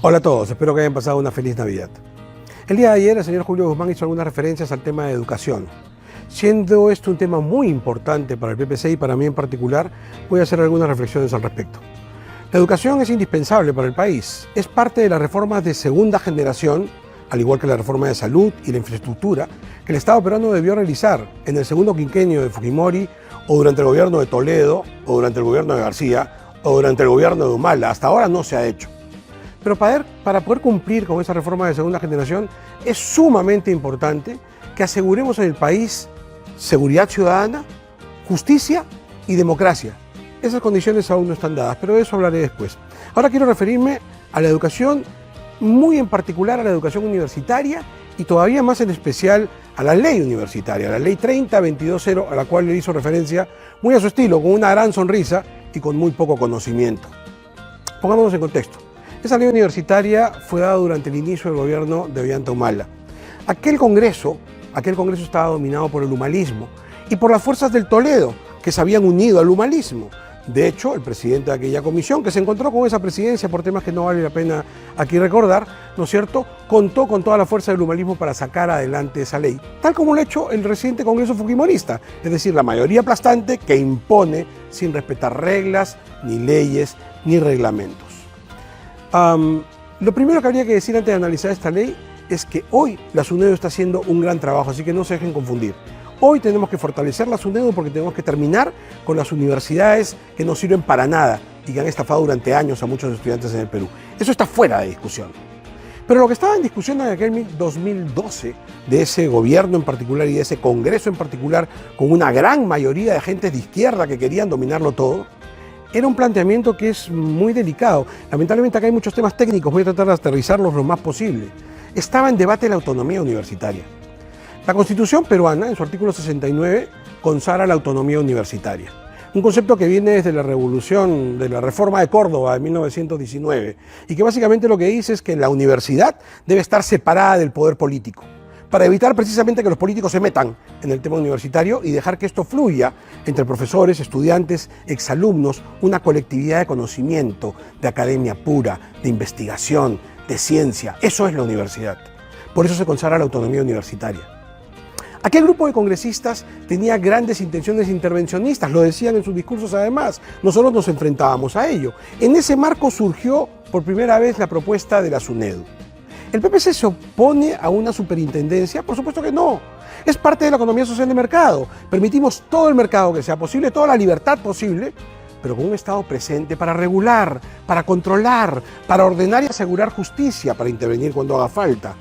Hola a todos, espero que hayan pasado una feliz Navidad. El día de ayer el señor Julio Guzmán hizo algunas referencias al tema de educación. Siendo esto un tema muy importante para el PPC y para mí en particular, voy a hacer algunas reflexiones al respecto. La educación es indispensable para el país. Es parte de las reformas de segunda generación, al igual que la reforma de salud y la infraestructura, que el Estado peruano debió realizar en el segundo quinquenio de Fujimori, o durante el gobierno de Toledo, o durante el gobierno de García, o durante el gobierno de Humala. Hasta ahora no se ha hecho. Pero para poder cumplir con esa reforma de segunda generación es sumamente importante que aseguremos en el país seguridad ciudadana, justicia y democracia. Esas condiciones aún no están dadas, pero de eso hablaré después. Ahora quiero referirme a la educación, muy en particular a la educación universitaria y todavía más en especial a la ley universitaria, la ley 30-22-0, a la cual le hizo referencia muy a su estilo, con una gran sonrisa y con muy poco conocimiento. Pongámonos en contexto. Esa ley universitaria fue dada durante el inicio del gobierno de Ollanta Humala. Aquel congreso estaba dominado por el humalismo y por las fuerzas del Toledo, que se habían unido al humalismo. De hecho, el presidente de aquella comisión, que se encontró con esa presidencia por temas que no vale la pena aquí recordar, ¿no es cierto?, contó con toda la fuerza del humalismo para sacar adelante esa ley, tal como lo ha hecho el reciente Congreso Fujimorista, es decir, la mayoría aplastante que impone sin respetar reglas, ni leyes, ni reglamentos. Lo primero que habría que decir antes de analizar esta ley es que hoy la SUNEDU está haciendo un gran trabajo, así que no se dejen confundir. Hoy tenemos que fortalecer la SUNEDU porque tenemos que terminar con las universidades que no sirven para nada y que han estafado durante años a muchos estudiantes en el Perú. Eso está fuera de discusión. Pero lo que estaba en discusión en aquel 2012, de ese gobierno en particular y de ese congreso en particular, con una gran mayoría de agentes de izquierda que querían dominarlo todo, era un planteamiento que es muy delicado. Lamentablemente acá hay muchos temas técnicos, voy a tratar de aterrizarlos lo más posible. Estaba en debate la autonomía universitaria. La Constitución peruana, en su artículo 69, consagra la autonomía universitaria. Un concepto que viene desde la revolución, de la reforma de Córdoba de 1919, y que básicamente lo que dice es que la universidad debe estar separada del poder político, para evitar precisamente que los políticos se metan en el tema universitario y dejar que esto fluya entre profesores, estudiantes, exalumnos, una colectividad de conocimiento, de academia pura, de investigación, de ciencia. Eso es la universidad. Por eso se consagra la autonomía universitaria. Aquel grupo de congresistas tenía grandes intenciones intervencionistas, lo decían en sus discursos además, nosotros nos enfrentábamos a ello. En ese marco surgió por primera vez la propuesta de la SUNEDU. ¿El PPC se opone a una superintendencia? Por supuesto que no. Es parte de la economía social de mercado. Permitimos todo el mercado que sea posible, toda la libertad posible, pero con un Estado presente para regular, para controlar, para ordenar y asegurar justicia, para intervenir cuando haga falta.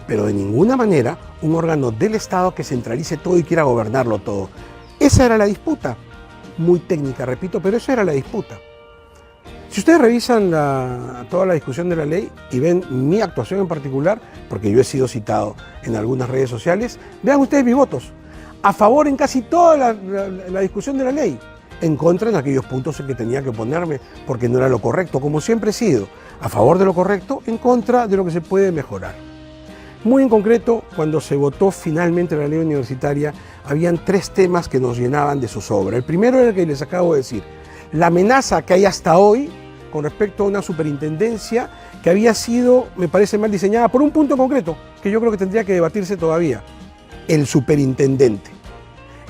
Pero de ninguna manera un órgano del Estado que centralice todo y quiera gobernarlo todo. Esa era la disputa. Muy técnica, repito, pero esa era la disputa. Si ustedes revisan toda la discusión de la ley y ven mi actuación en particular, porque yo he sido citado en algunas redes sociales, vean ustedes mis votos. A favor en casi toda la discusión de la ley, en contra en aquellos puntos en que tenía que oponerme porque no era lo correcto, como siempre he sido. A favor de lo correcto, en contra de lo que se puede mejorar. Muy en concreto, cuando se votó finalmente la ley universitaria, habían tres temas que nos llenaban de zozobra. El primero era el que les acabo de decir, la amenaza que hay hasta hoy con respecto a una superintendencia que había sido, me parece, mal diseñada por un punto concreto, que yo creo que tendría que debatirse todavía, el superintendente.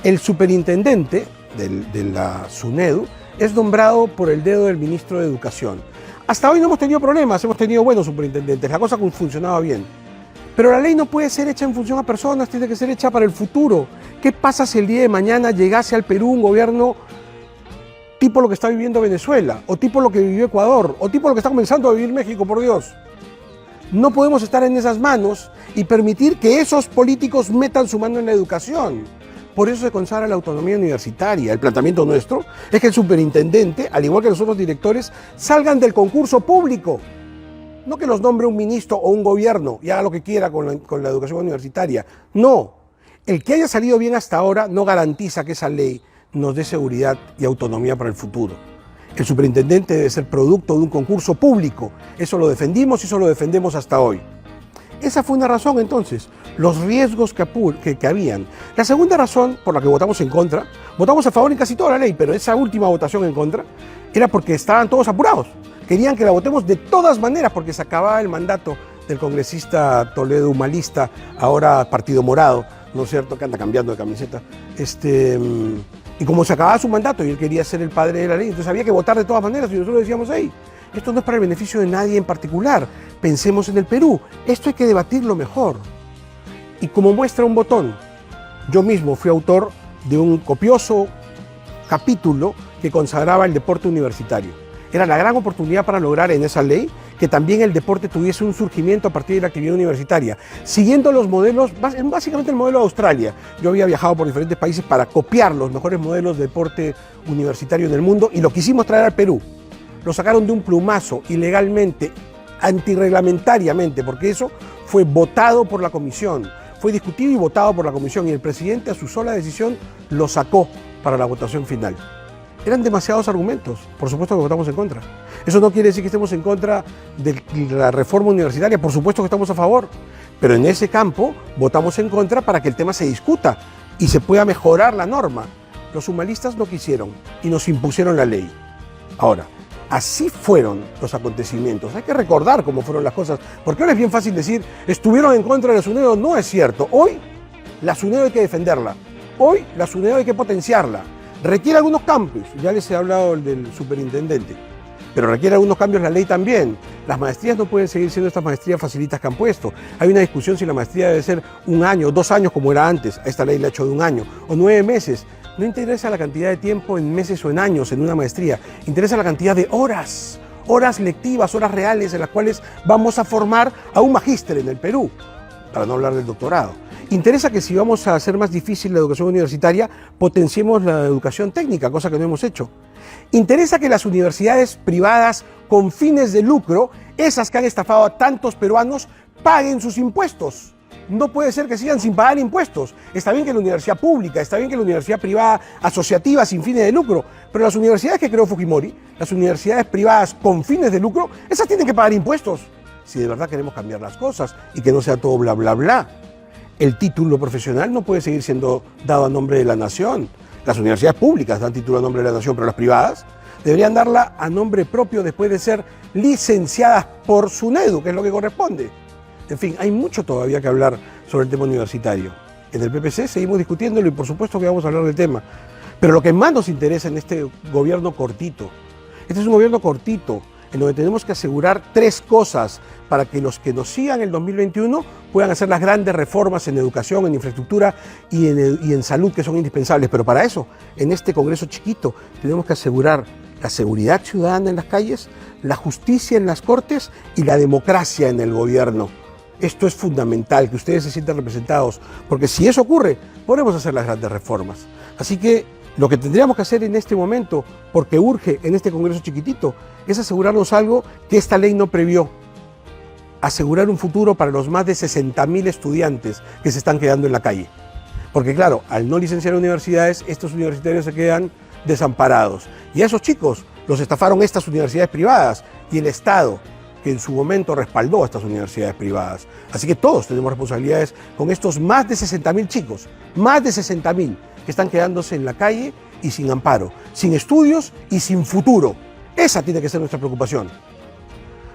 El superintendente de la SUNEDU es nombrado por el dedo del ministro de Educación. Hasta hoy no hemos tenido problemas, hemos tenido buenos superintendentes, la cosa funcionaba bien. Pero la ley no puede ser hecha en función a personas, tiene que ser hecha para el futuro. ¿Qué pasa si el día de mañana llegase al Perú un gobierno tipo lo que está viviendo Venezuela, o tipo lo que vivió Ecuador, o tipo lo que está comenzando a vivir México, por Dios? No podemos estar en esas manos y permitir que esos políticos metan su mano en la educación. Por eso se consagra la autonomía universitaria. El planteamiento nuestro es que el superintendente, al igual que los otros directores, salgan del concurso público. No que los nombre un ministro o un gobierno y haga lo que quiera con la educación universitaria. No. El que haya salido bien hasta ahora no garantiza que esa ley nos dé seguridad y autonomía para el futuro. El superintendente debe ser producto de un concurso público. Eso lo defendimos y eso lo defendemos hasta hoy. Esa fue una razón entonces, los riesgos que habían. La segunda razón por la que votamos en contra, votamos a favor en casi toda la ley, pero esa última votación en contra era porque estaban todos apurados. Querían que la votemos de todas maneras porque se acababa el mandato del congresista Toledo Humalista, ahora Partido Morado, ¿no es cierto?, que anda cambiando de camiseta. Y como se acababa su mandato y él quería ser el padre de la ley, entonces había que votar de todas maneras y nosotros decíamos, hey, esto no es para el beneficio de nadie en particular, pensemos en el Perú, esto hay que debatirlo mejor. Y como muestra un botón, yo mismo fui autor de un copioso capítulo que consagraba el deporte universitario. Era la gran oportunidad para lograr en esa ley que también el deporte tuviese un surgimiento a partir de la actividad universitaria, siguiendo los modelos, básicamente el modelo de Australia. Yo había viajado por diferentes países para copiar los mejores modelos de deporte universitario en el mundo y lo quisimos traer al Perú. Lo sacaron de un plumazo, ilegalmente, antirreglamentariamente, porque eso fue votado por la comisión, fue discutido y votado por la comisión y el presidente a su sola decisión lo sacó para la votación final. Eran demasiados argumentos, por supuesto que votamos en contra. Eso no quiere decir que estemos en contra de la reforma universitaria, por supuesto que estamos a favor, pero en ese campo votamos en contra para que el tema se discuta y se pueda mejorar la norma. Los humanistas no quisieron y nos impusieron la ley. Ahora, así fueron los acontecimientos. Hay que recordar cómo fueron las cosas, porque ahora es bien fácil decir, estuvieron en contra de la SUNEDO. No es cierto. Hoy la SUNEDO hay que defenderla. Hoy la SUNEDO hay que potenciarla. Requiere algunos cambios, ya les he hablado del superintendente, pero requiere algunos cambios la ley también. Las maestrías no pueden seguir siendo estas maestrías facilitas que han puesto. Hay una discusión si la maestría debe ser 1 año, 2 años como era antes. A esta ley la ha hecho de 1 año, o 9 meses. No interesa la cantidad de tiempo en meses o en años en una maestría, interesa la cantidad de horas, horas lectivas, horas reales en las cuales vamos a formar a un magíster en el Perú, para no hablar del doctorado. Interesa que si vamos a hacer más difícil la educación universitaria, potenciemos la educación técnica, cosa que no hemos hecho. Interesa que las universidades privadas con fines de lucro, esas que han estafado a tantos peruanos, paguen sus impuestos. No puede ser que sigan sin pagar impuestos. Está bien que la universidad pública, está bien que la universidad privada asociativa sin fines de lucro, pero las universidades que creó Fujimori, las universidades privadas con fines de lucro, esas tienen que pagar impuestos. Si de verdad queremos cambiar las cosas y que no sea todo bla, bla, bla. El título profesional no puede seguir siendo dado a nombre de la nación. Las universidades públicas dan título a nombre de la nación, pero las privadas deberían darla a nombre propio después de ser licenciadas por SUNEDU, que es lo que corresponde. En fin, hay mucho todavía que hablar sobre el tema universitario. En el PPC seguimos discutiéndolo y por supuesto que vamos a hablar del tema. Pero lo que más nos interesa en este gobierno cortito, este es un gobierno cortito, en donde tenemos que asegurar 3 cosas para que los que nos sigan en el 2021 puedan hacer las grandes reformas en educación, en infraestructura y en salud que son indispensables. Pero para eso, en este Congreso chiquito, tenemos que asegurar la seguridad ciudadana en las calles, la justicia en las cortes y la democracia en el gobierno. Esto es fundamental, que ustedes se sientan representados, porque si eso ocurre, podremos hacer las grandes reformas. Así que lo que tendríamos que hacer en este momento, porque urge en este Congreso chiquitito, es asegurarnos algo que esta ley no previó. Asegurar un futuro para los más de 60.000 estudiantes que se están quedando en la calle. Porque claro, al no licenciar universidades, estos universitarios se quedan desamparados. Y a esos chicos los estafaron estas universidades privadas y el Estado, que en su momento respaldó a estas universidades privadas. Así que todos tenemos responsabilidades con estos más de 60.000 chicos, más de 60.000 que están quedándose en la calle y sin amparo, sin estudios y sin futuro. Esa tiene que ser nuestra preocupación.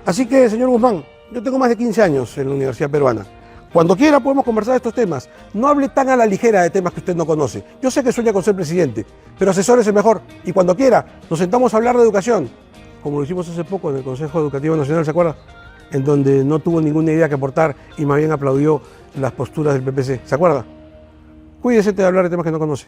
Así que, señor Guzmán, yo tengo más de 15 años en la Universidad Peruana. Cuando quiera podemos conversar de estos temas. No hable tan a la ligera de temas que usted no conoce. Yo sé que sueña con ser presidente, pero asesórese mejor. Y cuando quiera, nos sentamos a hablar de educación, como lo hicimos hace poco en el Consejo Educativo Nacional, ¿se acuerda? En donde no tuvo ninguna idea que aportar y más bien aplaudió las posturas del PPC. ¿Se acuerda? Cuídese de hablar de temas que no conoce.